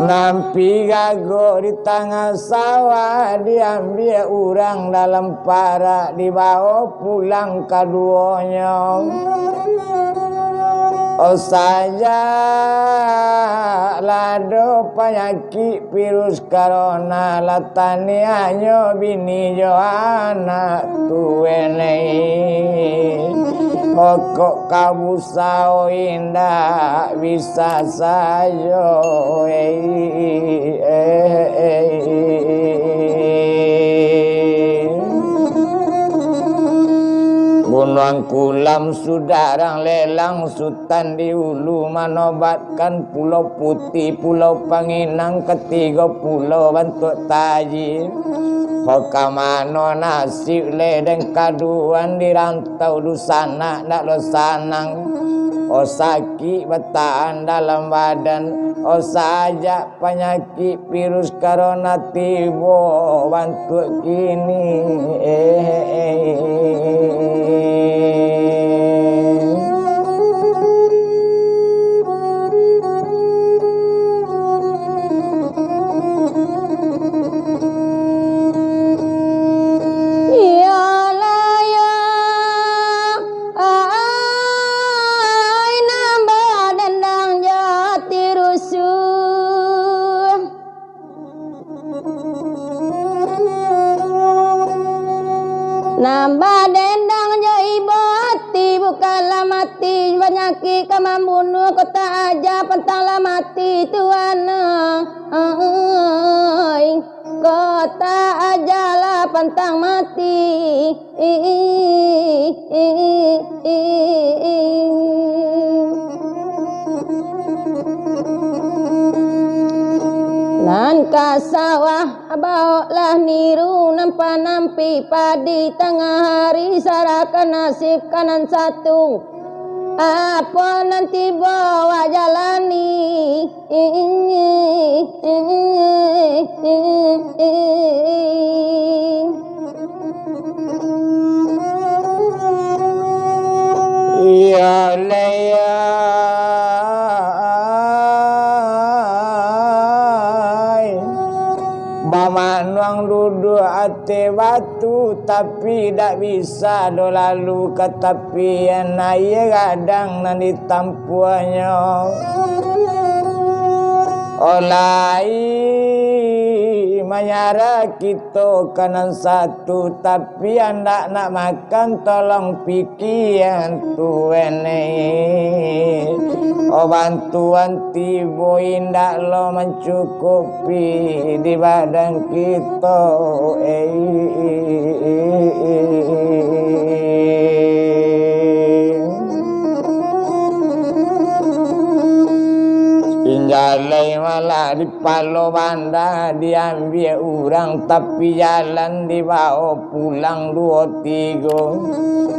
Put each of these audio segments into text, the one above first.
Nampi gago di tengah sawah, diambil urang dalam para, dibawa pulang keduanya. Oh saja lado penyakit virus corona, latani hanya bini Johanna tuwene. Kok kamu sao indah bisa saja Gunung Kulam sudarang lelang Sultan di hulu manobatkan Pulau Putih, Pulau Panginang, ketiga pulau bentuk taji. Hokamano nasib ledeng kaduan dirantau dusana ndak lo sanang. Oh sakit bertahan dalam badan, oh saja penyakit virus corona tiba bantu kini. Nambah dendang jo ibu hati, bukanlah mati penyakit kaman bunuh kota aja pentanglah mati Tuhan. Kota aja lah pentang mati. Nan kasawah bawalah niru nampi padi tengah hari sarakan nasib kanan satu. Apa nanti bawa jalani. Ya leya Manuang duduk ate batu tapi tak bisa do lalu ke tepian air kadang nan ditampuannya. Olai menyara kita kanan satu tapi anda nak makan tolong pikiran tuene. Oh bantuan tibo indah lo mencukupi di badan kita. Injalai malah di palo banda diambil orang tapi jalan dibawa pulang 2-3.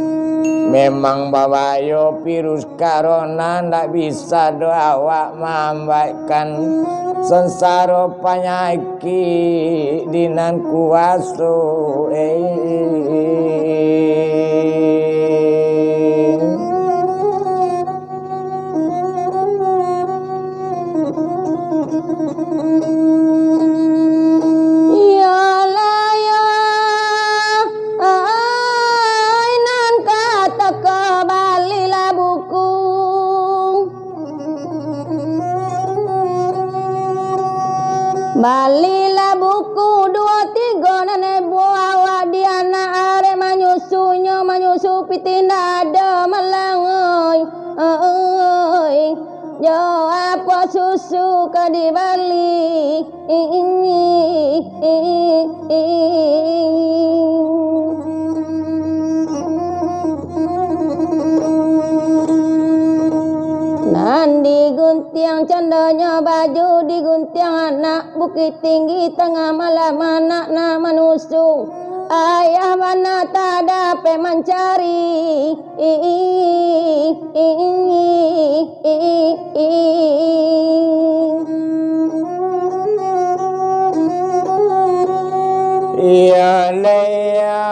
Memang bawayo virus corona ndak bisa doa awak mambaikan sengsara penyakit dinan kuasa. Balilah buku 2-3 nane buawa di anak are manyusunya manyusu pitinda ada malang yo apa susu ke di Bali. Nan diguntiang candanya baju diguntiang anak bukit tinggi tengah malam anak na manusung ayah mana tak dapat mencari. Ya leya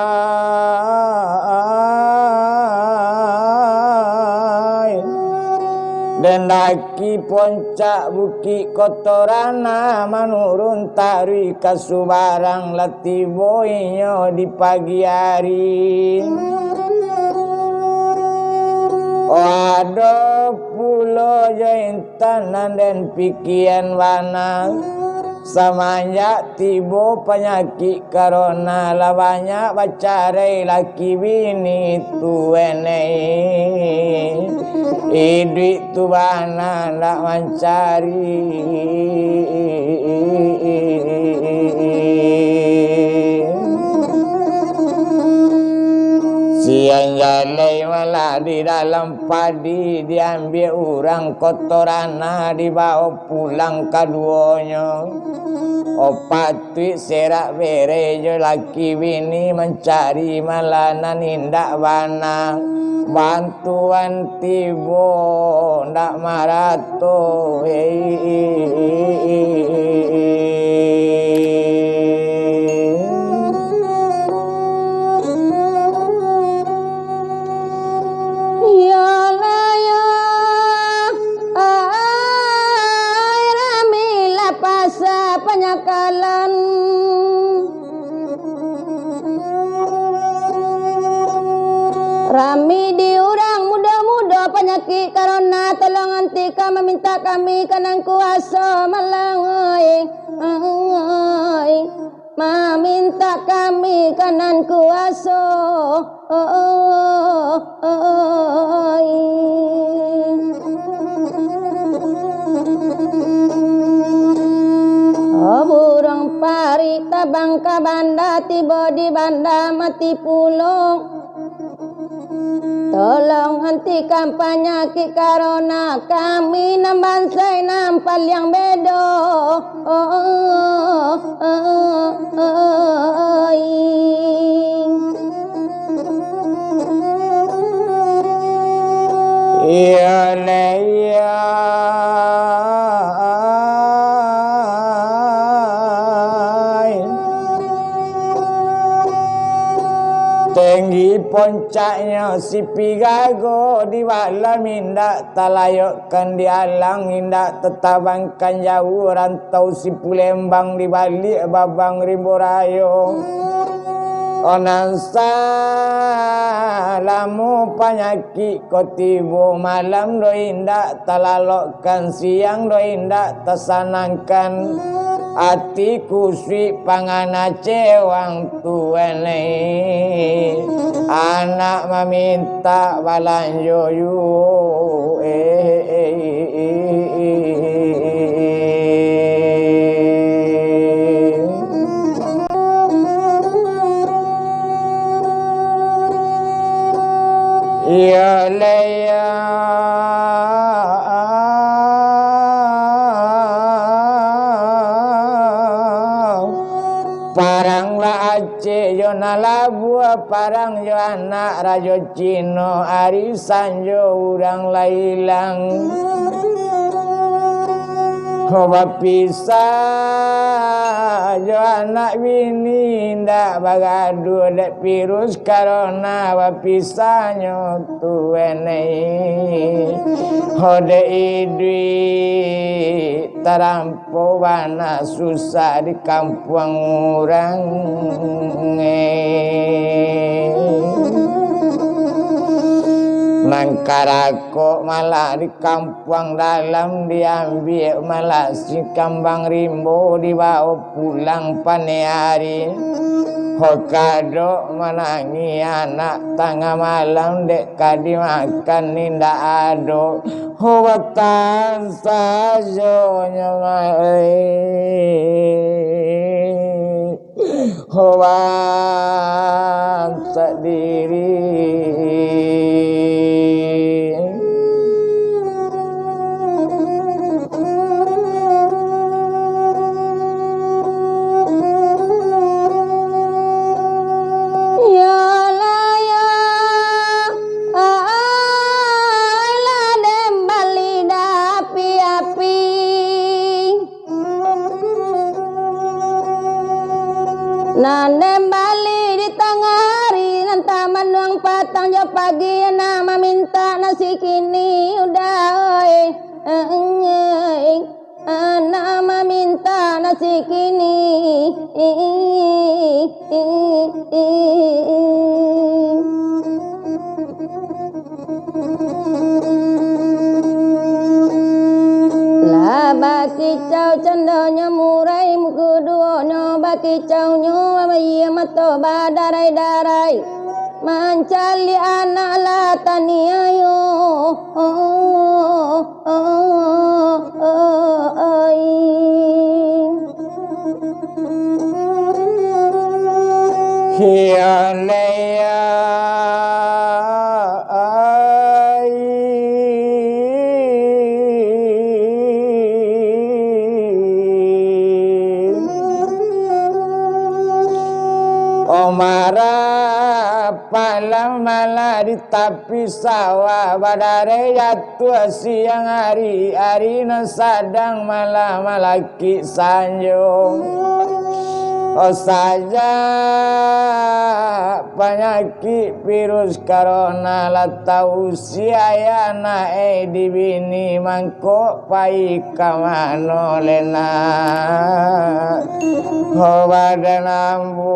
Pendaki poncak buki kotorana manurun tari kasubarang latiboinyo di pagi hari. Waduh pulo jaintanan dan pikian wana samanya tibo penyakit corona lawanya bacarai laki bini tuenei idui tu bana nak mencari siang jalai malah di dalam padi diambil orang kotorana dibawa pulang keduanya. Opatui serak berejo laki bini mencari malanan indak bana bantuan tibo ndak marato penyakalan rami diurang muda-muda penyakit corona tolong antika meminta kami kanan kuasa malang meminta kami kanan kuasa burung pari tabang ka banda tiba di banda mati pulau. Tolong hentikan penyakit corona kami nambansai nampal yang bedo. Iya leya tinggi poncaknya si pigago di malam indak talayokkan di alang indak tetabangkan jauh rantau si Pulembang di balik babang Rimborayo onansa lamu penyakit kotibo malam do indak talalokkan siang do indak tersanangkan atiku swi pangana cewang tuene anak meminta balanjo yu ya leya parang la Aceh yo nalabua parang yo anak rajo Cino arisan yo urang lailang Hoba pisah jo anak bini ndak bagadu dek virus corona wa pisahnya tuene hode idui tarampo wana susah di kampung orang Nangkarako malah di kampung dalam diambil malah si kambang rimbo dibawa pulang paneari Hokado menangi anak tengah malam dek kadi makan ninda ado Hobatan sajonya Hoban sendiri Nandem bali di tengah hari nanta manuang patang jo pagi nama minta nasi kini udah oi anak meminta nasi kini. Baki cau candanya murai muku duonya baki cau nyo iya mato badarai-darai mancali anak latani ayo hialeya Omara palang malah di tepi sawah badare jatuh siang hari sadang malah malaki sanjung. Oh saja penyakit virus corona latau usia na di bini mangkok pai kamano lena ho badan ambu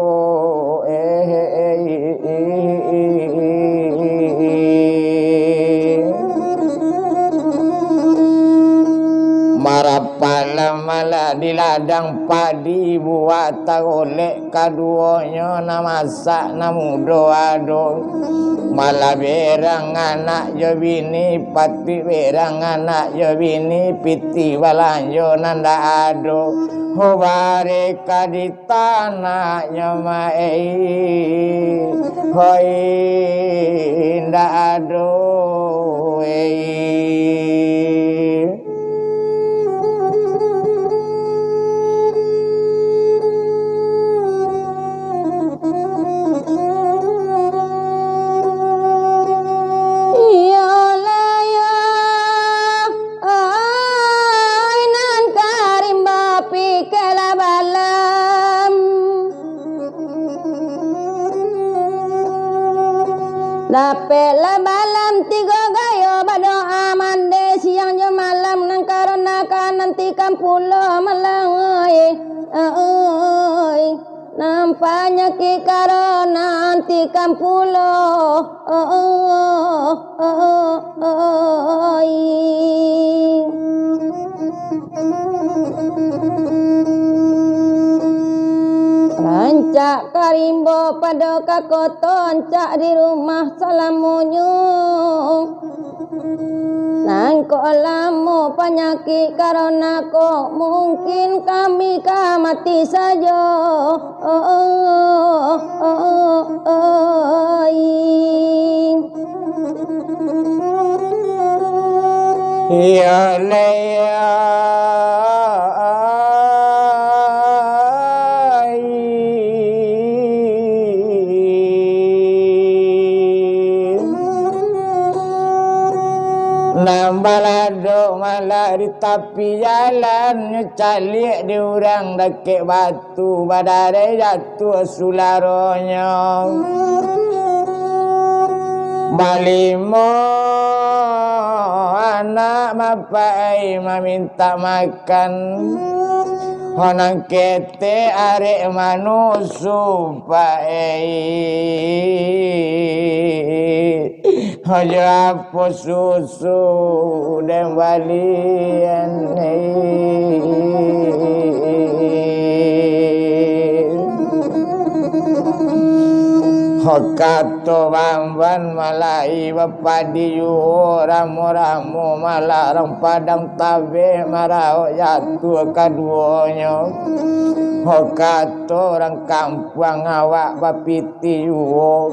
marapala malah di ladang padi buat golek kaduanya na masak na mudo ado malah berang anak yo bini pati berang anak yo bini piti balanjo nanda ado hobare di tanahnya mai hoi nda ado Dapela balam tiga gayo bado amande siang jo malam nang karena kan nanti kampulo malang nampaknya ki karena nanti kampulo Rancak karimbo pada kakoton cak di rumah salamunyu nangko lamu penyakit karena kok mungkin kami mati saja ya leya balado malah di tepi jalan nyecalik di urang dake batu badare jatuh sularonya balimo anak mapai meminta makan honang kete arek manusu Hojo apa susu dan balian Hokato bamban malai bapadi yuho ramu-ramu malarang padang tabe marau jatuh kaduanya Hokato orang kampung awak bapiti yuho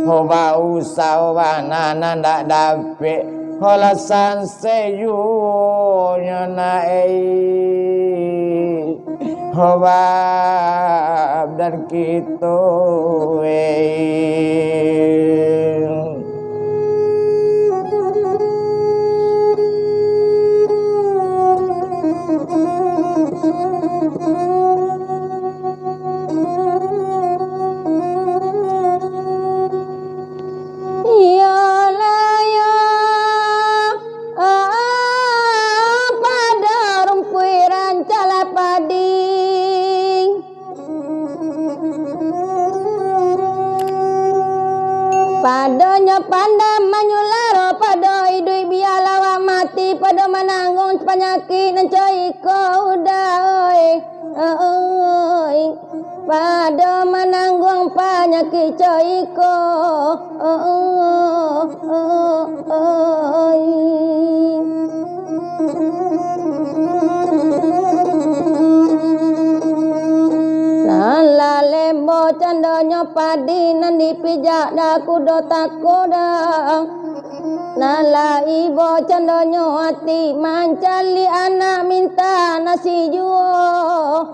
Hobau sawana nanda dape Holasan seyu nyonai Hobab dan kita Padanya pandam manyularo pada idui bialawa mati pada menanggung penyakit dan coiko udah oi pada menanggung penyakit coiko oi Lala lembo candonyo padi nandi pijak daku do takoda Nala ibo candonyo hati mancali anak minta nasi juo